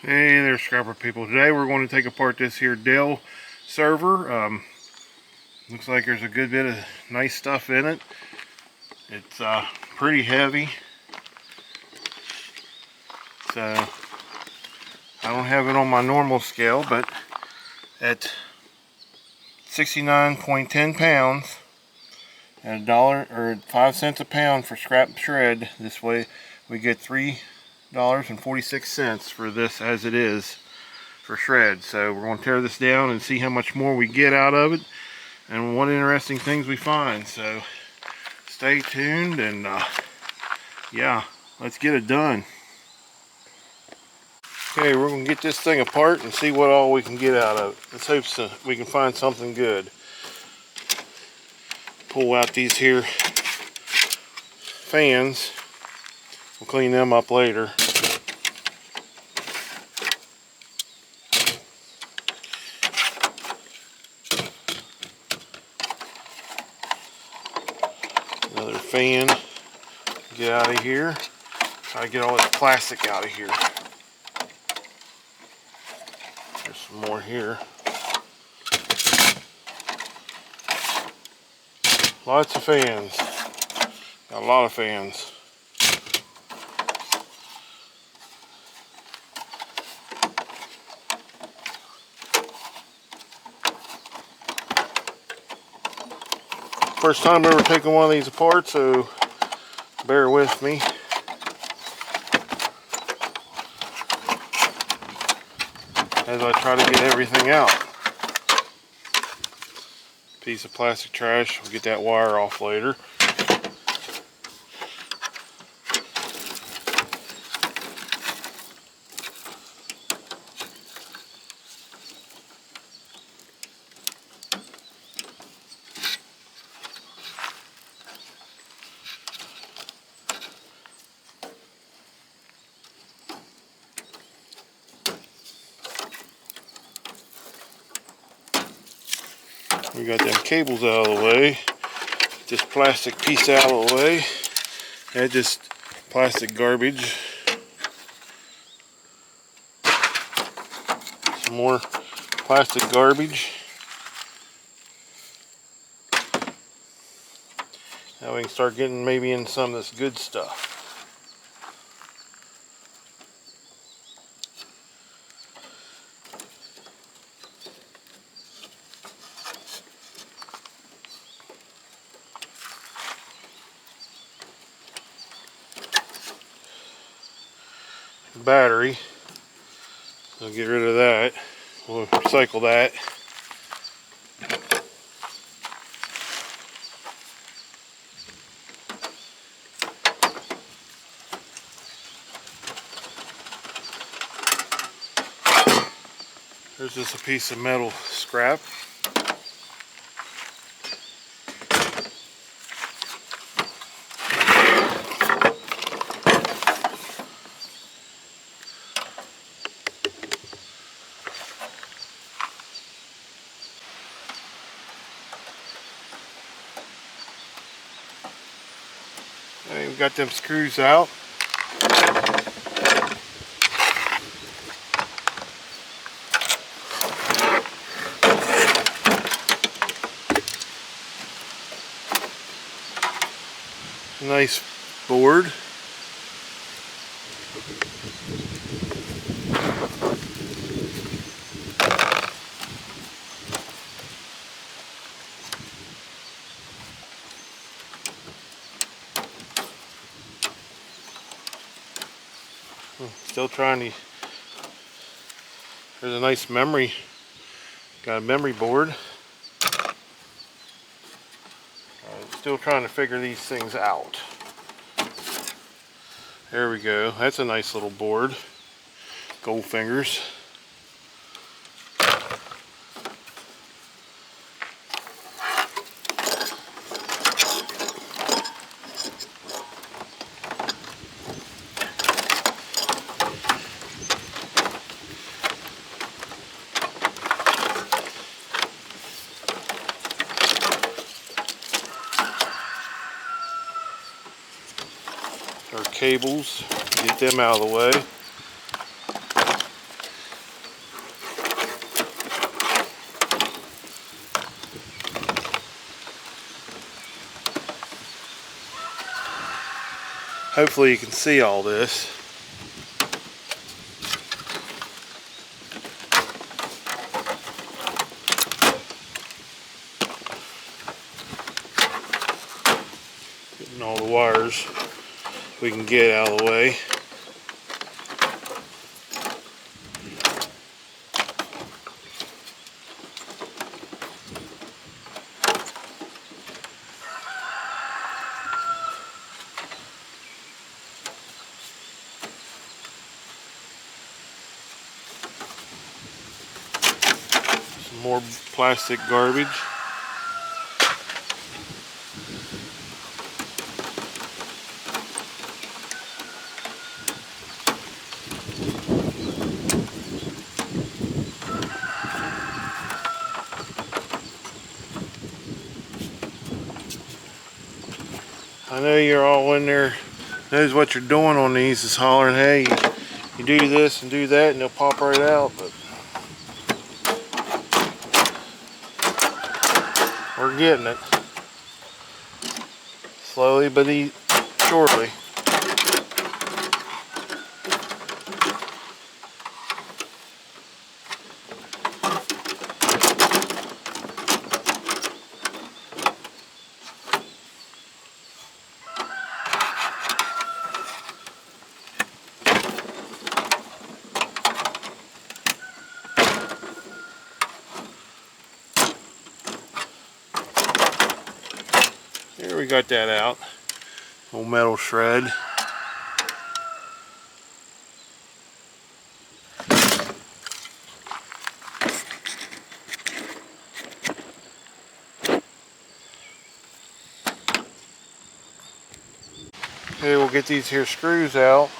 Hey there, scrapper people. Today we're going to take apart this here Dell server. Looks like there's a good bit of nice stuff in it. It's pretty heavy, so I don't have it on my normal scale, but at 69.10 pounds at $1 or 5 cents a pound for scrap shred, this way we get $3.46 for this as it is for shred. So we're going to tear this down and see how much more we get out of it and what interesting things we find. So stay tuned and yeah, let's get it done. Okay, we're going to get this thing apart and see what all we can get out of it. Let's hope we can find something good. Pull out these here fans. We'll clean them up later. Another fan. Get out of here. Try to get all this plastic out of here. There's some more here. Lots of fans. Got a lot of fans. First time ever taking one of these apart, so bear with me. As I try to get everything out. Piece of plastic trash. We'll get that wire off later. We got them cables out of the way. Get this plastic piece out of the way. And just plastic garbage. Some more plastic garbage. Now we can start getting maybe in some of this good stuff. Battery. I'll get rid of that. We'll recycle that. There's just a piece of metal scrap. And we've got them screws out. Nice board. Still trying to. There's a nice memory. Got a memory board. Still trying to figure these things out. There we go. That's a nice little board. Gold fingers. Our cables, get them out of the way. Hopefully you can see all this. Getting all the wires we can get out of the way. Some more plastic garbage. I know you're all in there, knows what you're doing on these, is hollering, hey, you do this and do that and they'll pop right out, but we're getting it. Slowly but surely. Here we got that out. Old metal shred. Okay, we'll get these here screws out.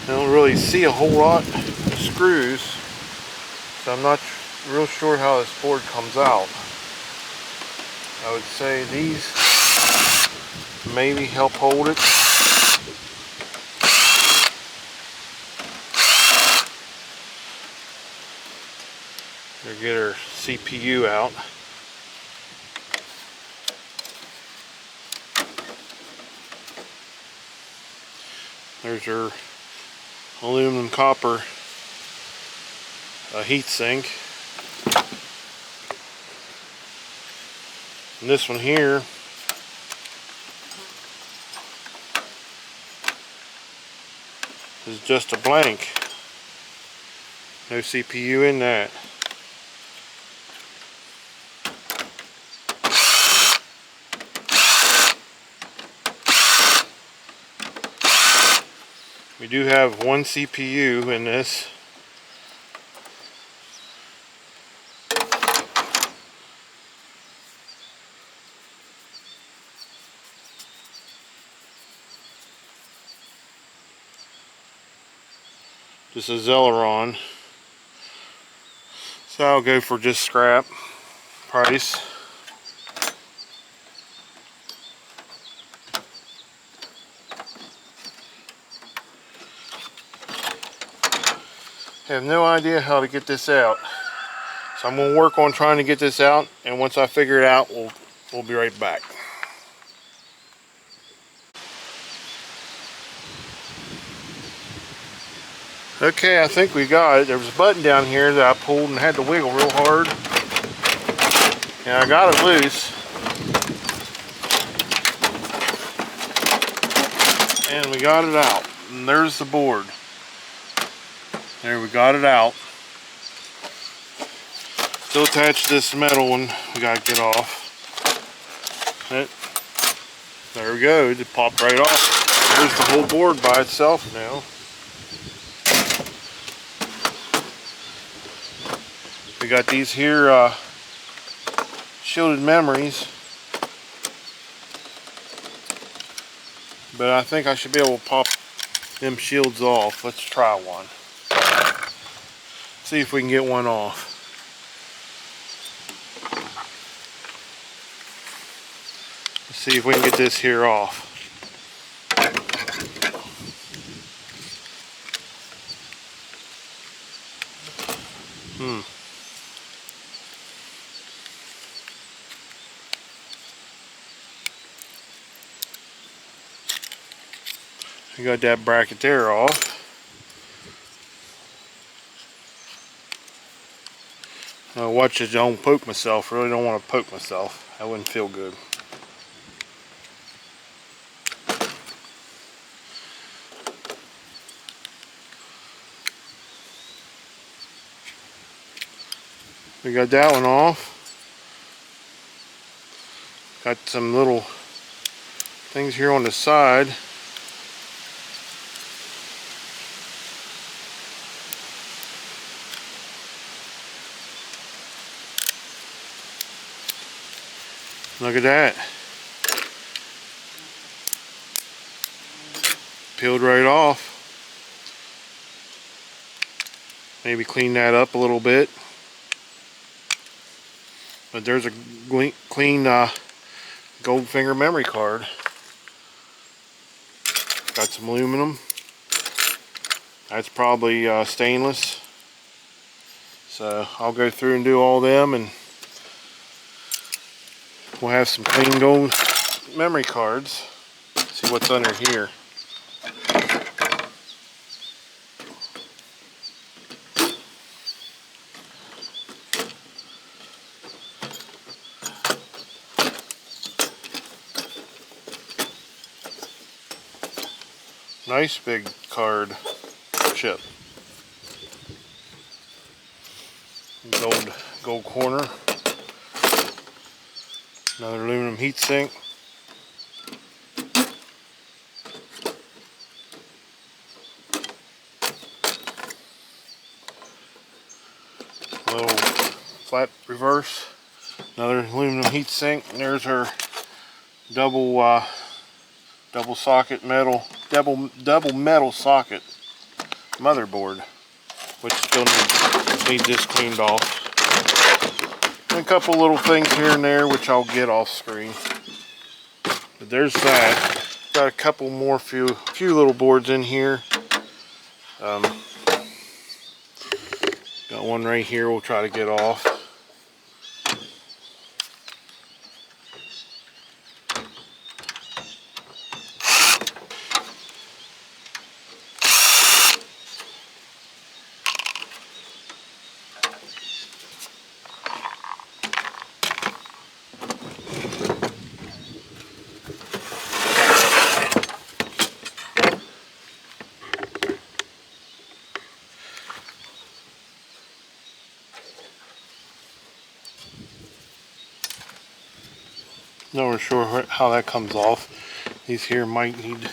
I don't really see a whole lot of screws, so I'm not real sure how this board comes out. I would say these maybe help hold it. We'll get our CPU out. There's our aluminum copper heat sink. And this one here is just a blank. No CPU in that. We do have one CPU in this. Just a Celeron. So I'll go for just scrap price. I have no idea how to get this out, so I'm going to work on trying to get this out, and once I figure it out, we'll be right back. Okay, I think we got it. There was a button down here that I pulled and had to wiggle real hard, and I got it loose, and we got it out, and there's the board. There, we got it out. Still attached to this metal one we gotta get off. There we go, it popped right off. There's the whole board by itself now. We got these here shielded memories. But I think I should be able to pop them shields off. Let's try one. See if we can get one off. Let's see if we can get this here off. We got that bracket there off. Watch it, don't poke myself. Really don't want to poke myself. That wouldn't feel good. We got that one off. Got some little things here on the side. Look at that. Peeled right off. Maybe clean that up a little bit. But there's a clean Goldfinger memory card. Got some aluminum. That's probably stainless. So I'll go through and do all them, and we'll have some clean gold memory cards. See what's under here. Nice big card chip. Gold corner. Another aluminum heatsink. Little flat reverse. Another aluminum heatsink. And there's her double socket metal, double metal socket motherboard, which still needs this cleaned off. And a couple little things here and there which I'll get off screen. But there's that. Got a couple more few little boards in here. Got one right here we'll try to get off. Not really sure how that comes off. These here might need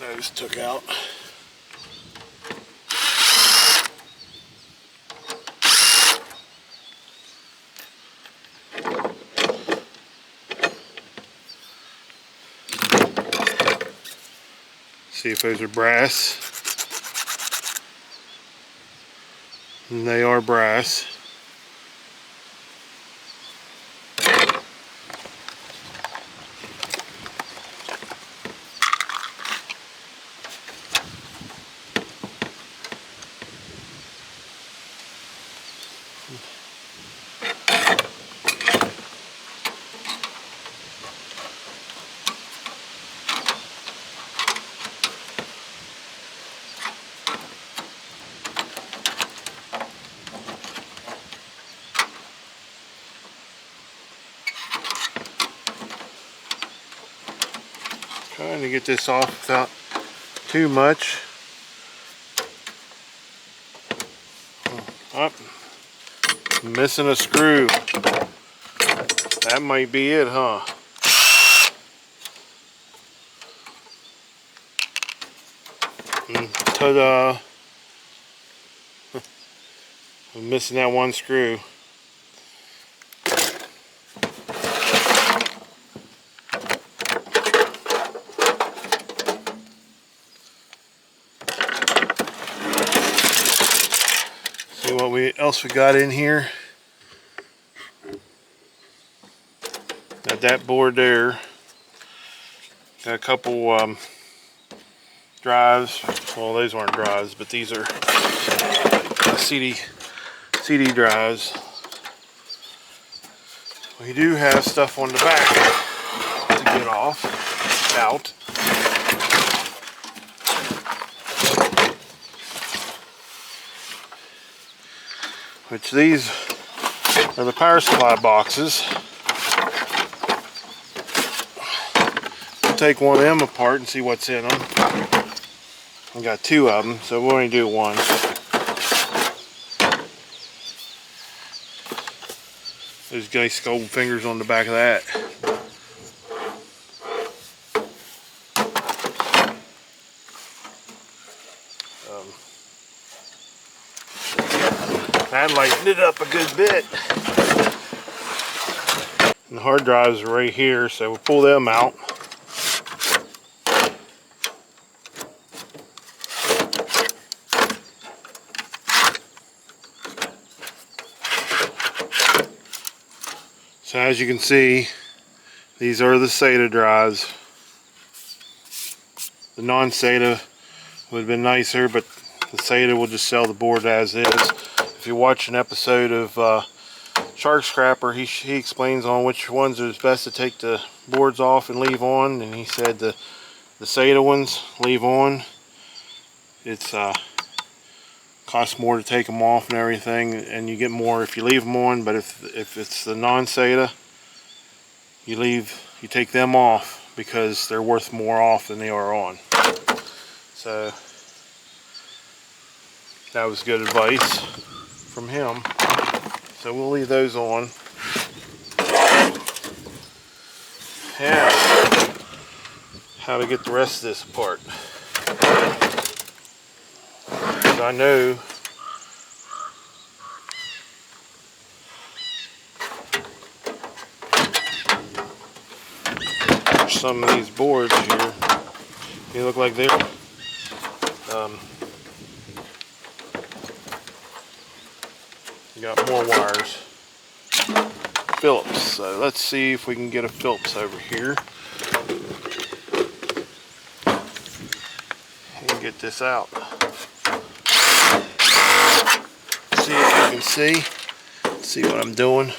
those took out. See if those are brass. And they are brass. Trying to get this off without too much. Oh, missing a screw. That might be it, huh? Ta-da! I'm missing that one screw. See what else we got in here. Got that board there. Got a couple drives. Well, those aren't drives, but these are CD drives. We do have stuff on the back to get out. Which these are the power supply boxes. We'll take one of them apart and see what's in them. We got two of them, so we'll only do one. There's nice gold fingers on the back of that. That lightened it up a good bit. And the hard drives are right here, so we'll pull them out. So as you can see, these are the SATA drives. The non-SATA would have been nicer, but the SATA will just sell the board as is. If you watch an episode of Shark Scrapper, he explains on which ones are best to take the boards off and leave on, and he said the SATA ones leave on. It's costs more to take them off and everything, and you get more if you leave them on. But if it's the non-SATA, you take them off because they're worth more off than they are on. So that was good advice from him. So we'll leave those on. Now, how to get the rest of this apart. Because I know some of these boards here, they look like they're you got more wires. Phillips. So let's see if we can get a Phillips over here and get this out. See if you can see. See what I'm doing.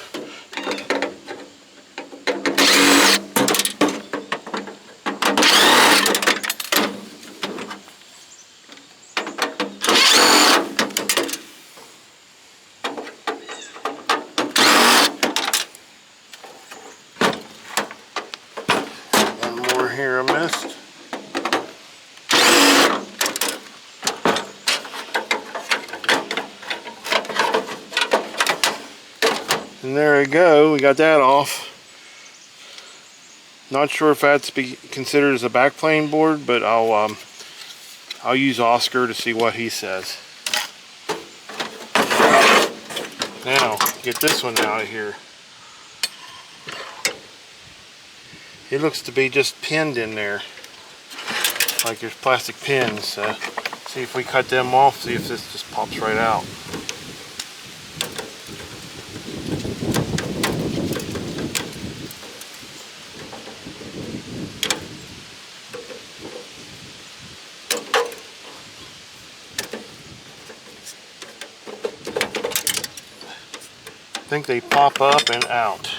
Here I missed. And there we go, we got that off. Not sure if that's be considered as a backplane board, but I'll use Oscar to see what he says. Now, get this one out of here. It looks to be just pinned in there, like there's plastic pins. So see if we cut them off, see if this just pops right out. I think they pop up and out.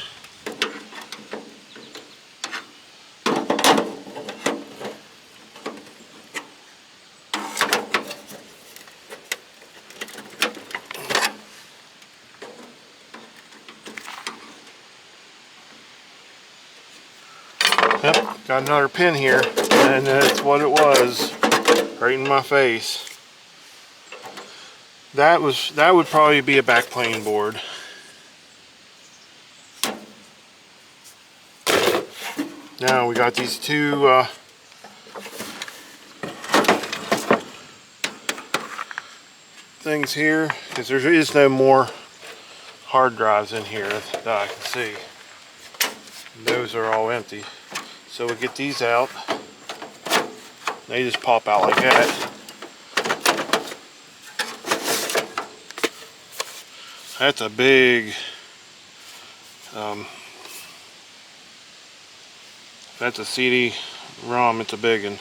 Yep, got another pin here, and that's what it was, right in my face. That would probably be a backplane board. Now we got these two things here, because there is no more hard drives in here that I can see. Those are all empty. So we'll get these out. They just pop out like that. That's a big, that's a CD-ROM, it's a big one.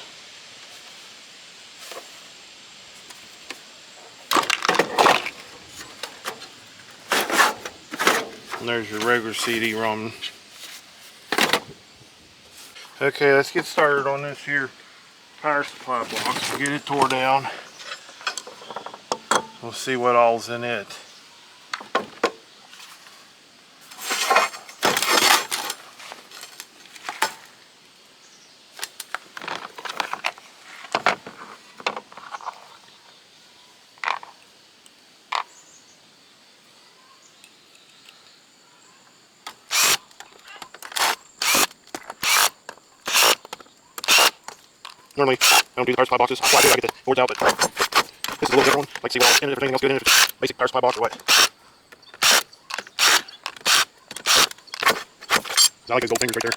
And there's your regular CD-ROM. Okay, let's get started on this here power supply box. We'll get it tore down. We'll see what all's in it. Normally, I don't do the power supply boxes. Well, I do, I get the boards out, but this is a little different one. Like, see what else in it, if anything else good in it, if it's basic power supply box or what. I like those gold fingers right there.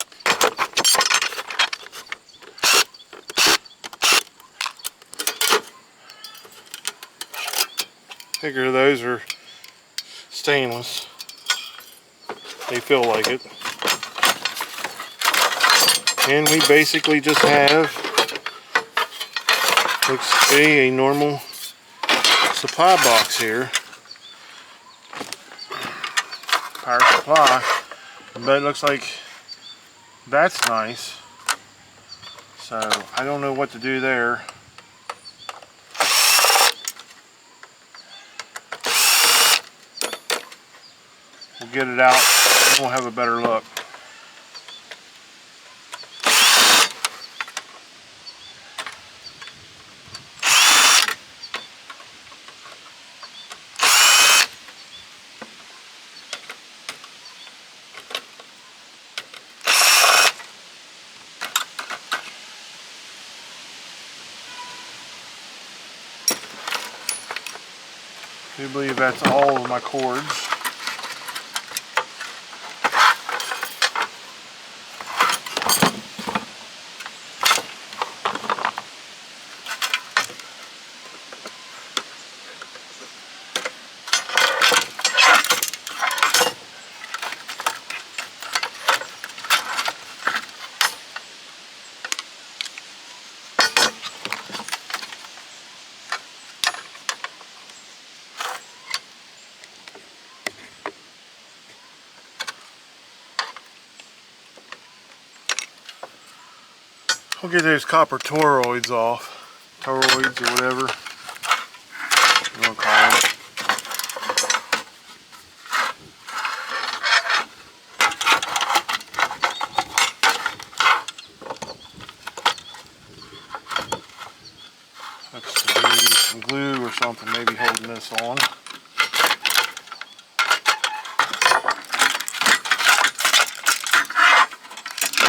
Figure those are stainless. They feel like it. And we basically just have, looks to be a normal supply box here. Power supply. But it looks like that's nice. So I don't know what to do there. We'll get it out and we'll have a better look. I do believe that's all of my cords. We'll get those copper toroids off. Toroids or whatever you want to call them. Looks to be some glue or something maybe holding this on.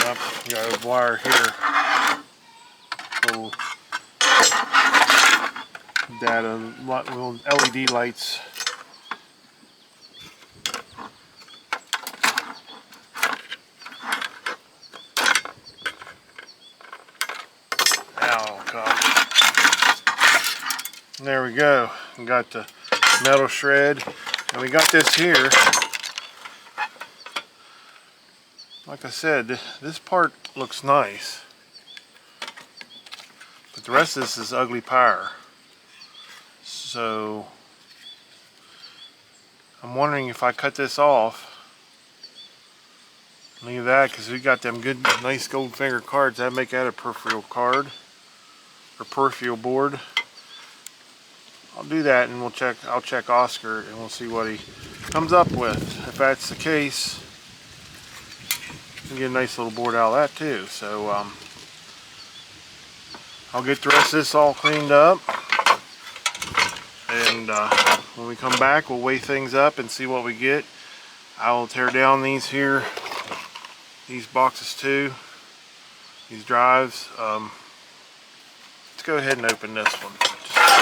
Yep, got a wire here. Little data, little LED lights. Ow, God. There we go. We got the metal shred, and we got this here. Like I said, this part looks nice. But the rest of this is ugly power. So I'm wondering if I cut this off, leave that, because we got them good nice gold finger cards. That'd make that a peripheral card or peripheral board. I'll do that, and I'll check Oscar and we'll see what he comes up with. If that's the case, we can get a nice little board out of that too. So I'll get the rest of this all cleaned up, and when we come back we'll weigh things up and see what we get. I will tear down these boxes too, these drives. Let's go ahead and open this one.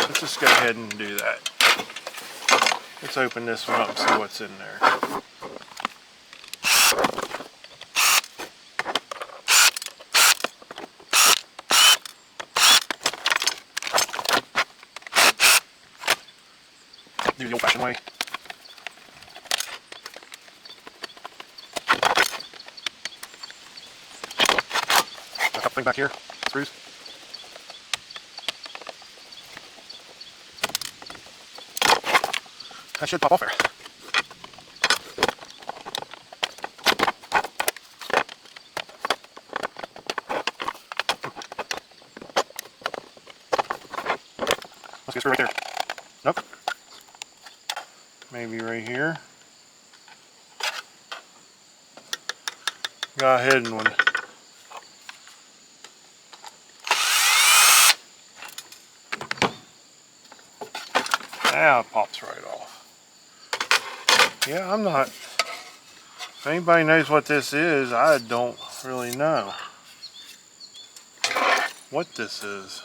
Let's just go ahead and do that. Let's open this one up and see what's in there. Do the old-fashioned way. Got a couple things back here, screws. That should pop off there. a screw right there. Nope. Maybe right here. Go ahead and now it pops right off. Yeah, I'm not. If anybody knows what this is, I don't really know what this is.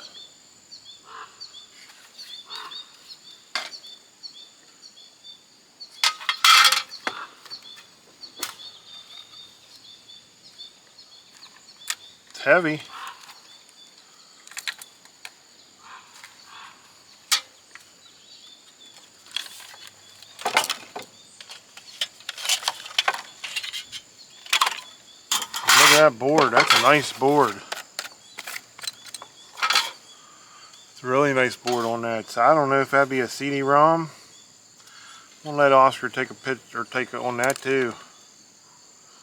It's heavy. Look at that board. That's a nice board. It's a really nice board on that. So I don't know if that'd be a CD-ROM. I'm gonna let Oscar take a picture or take it on that too.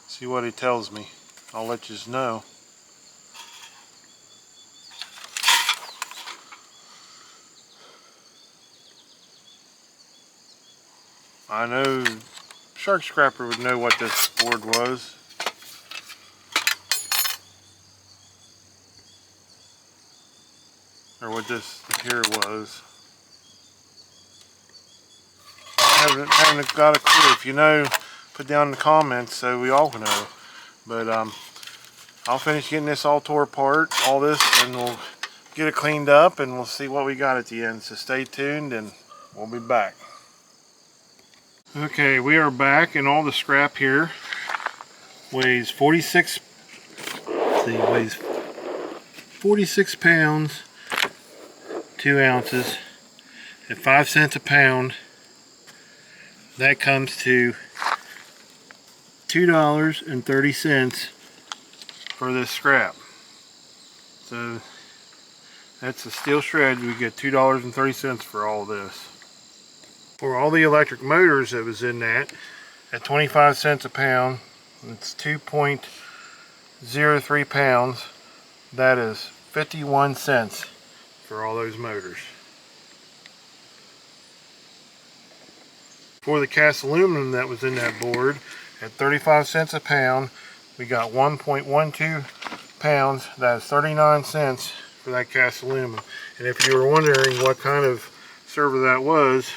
See what he tells me. I'll let you know. I know Shark Scrapper would know what this board was. Or what this here was. I haven't got a clue. If you know, put down in the comments so we all know. But I'll finish getting this all tore apart, all this, and we'll get it cleaned up and we'll see what we got at the end. So stay tuned and we'll be back. Okay, we are back, and all the scrap here weighs 46 pounds, 2 ounces, at 5 cents a pound. That comes to $2.30 for this scrap. So that's a steel shred. We get $2.30 for all this. For all the electric motors that was in that, at 25 cents a pound, it's 2.03 pounds. That is 51 cents for all those motors. For the cast aluminum that was in that board, at 35 cents a pound, we got 1.12 pounds. That's 39 cents for that cast aluminum. And if you were wondering what kind of server that was,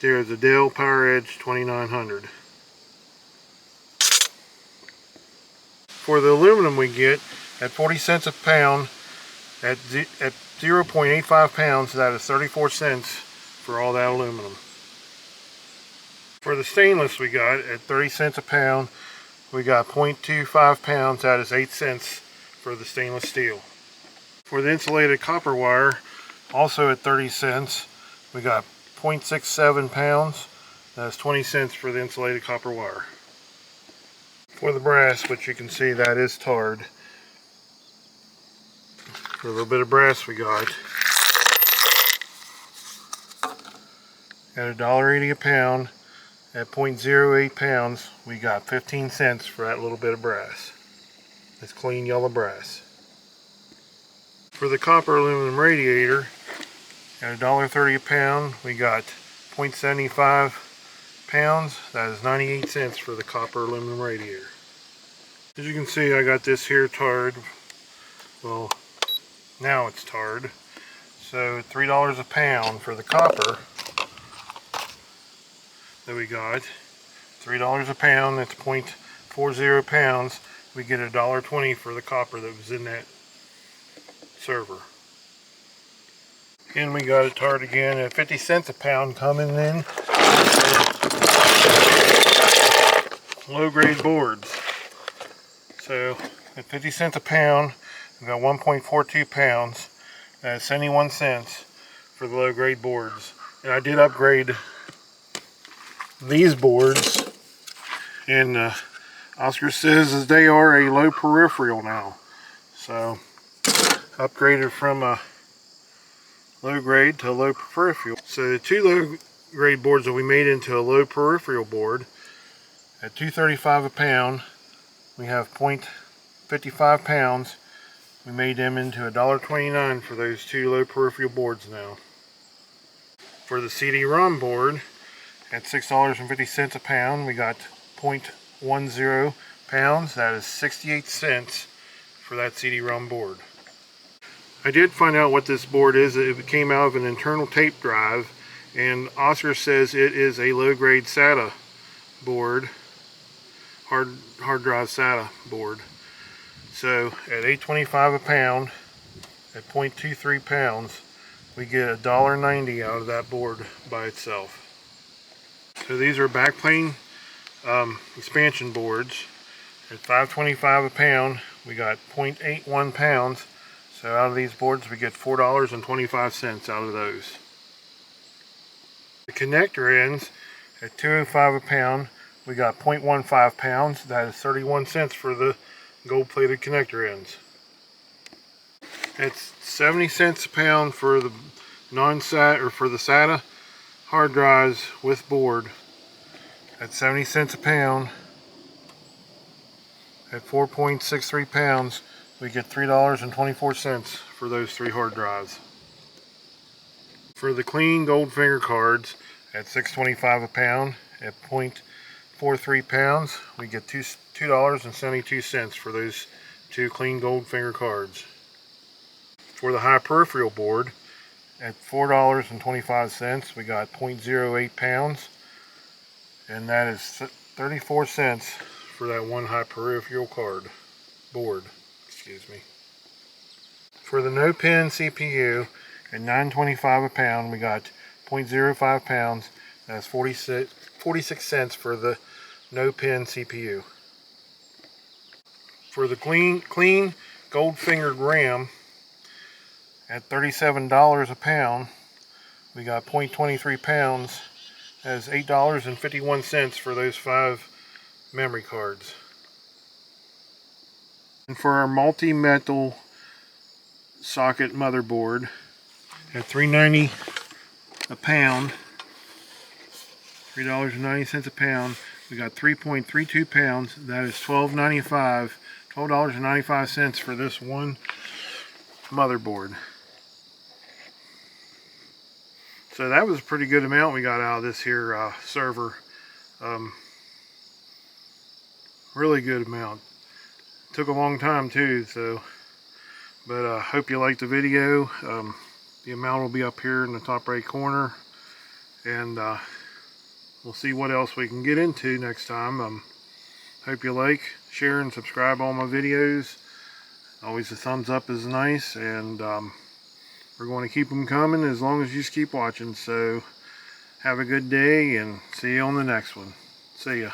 there's a Dell Power Edge 2900. For the aluminum we get at 40 cents a pound, at 0.85 pounds, that is 34 cents for all that aluminum. For the stainless we got at 30 cents a pound, we got 0.25 pounds, that is 8 cents for the stainless steel. For the insulated copper wire, also at 30 cents, we got 0.67 pounds, that's 20 cents for the insulated copper wire. For the brass, which you can see that is tarred, for a little bit of brass we got at $1.80 a pound. At 0.08 pounds, we got 15 cents for that little bit of brass. That's clean yellow brass. For the copper aluminum radiator, at $1.30 a pound, we got 0.75 pounds. That is 98 cents for the copper aluminum radiator. As you can see, I got this here tarred. Well, now it's tarred. So $3 a pound for the copper that we got. $3 a pound, that's 0.40 pounds. We get $1.20 for the copper that was in that server. And we got it tarred again at 50 cents a pound coming in. Low grade boards. So at 50 cents a pound, we got 1.42 pounds. That's 71 cents for the low grade boards. And I did upgrade these boards, and Oscar says they are a low peripheral now. So upgraded from a low grade to a low peripheral. So the two low grade boards that we made into a low peripheral board, at $2.35 a pound, we have 0.55 pounds. We made them into $1.29 for those two low peripheral boards now. For the CD-ROM board, at $6.50 a pound, we got 0.10 pounds. That is 68 cents for that CD-ROM board. I did find out what this board is. It came out of an internal tape drive, and Oscar says it is a low-grade SATA board, hard drive SATA board. So at $8.25 a pound, at 0.23 pounds, we get $1.90 out of that board by itself. So these are backplane expansion boards. At $5.25 a pound, we got 0.81 pounds. So out of these boards, we get $4.25 out of those. The connector ends at $2.05 a pound. We got 0.15 pounds. That is 31 cents for the gold-plated connector ends. It's 70 cents a pound for the non-SATA or for the SATA hard drives with board. At 70 cents a pound, at 4.63 pounds, we get $3.24 for those 3 hard drives. For the clean gold finger cards, at $6.25 a pound, at 0.43 pounds, we get $2.72 for those 2 clean gold finger cards. For the high peripheral board, at $4.25, we got 0.08 pounds, and that is 34 cents for that 1 high peripheral board. Excuse me. For the no pin CPU, at $9.25 a pound, we got 0.05 pounds. That's 46 cents for the no pin CPU. For the clean gold fingered RAM, at $37 a pound, we got 0.23 pounds. That's $8.51 for those 5 memory cards. And for our multi-metal socket motherboard, at $3.90 a pound, $3.90 a pound, we got 3.32 pounds. That is $12.95 for this one motherboard. So that was a pretty good amount we got out of this here server. Really good amount. Took a long time too, so, but hope you liked the video. The amount will be up here in the top right corner, and we'll see what else we can get into next time. Hope you like, share, and subscribe all my videos. Always a thumbs up is nice, and we're going to keep them coming as long as you just keep watching. So have a good day, and see you on the next one. See ya.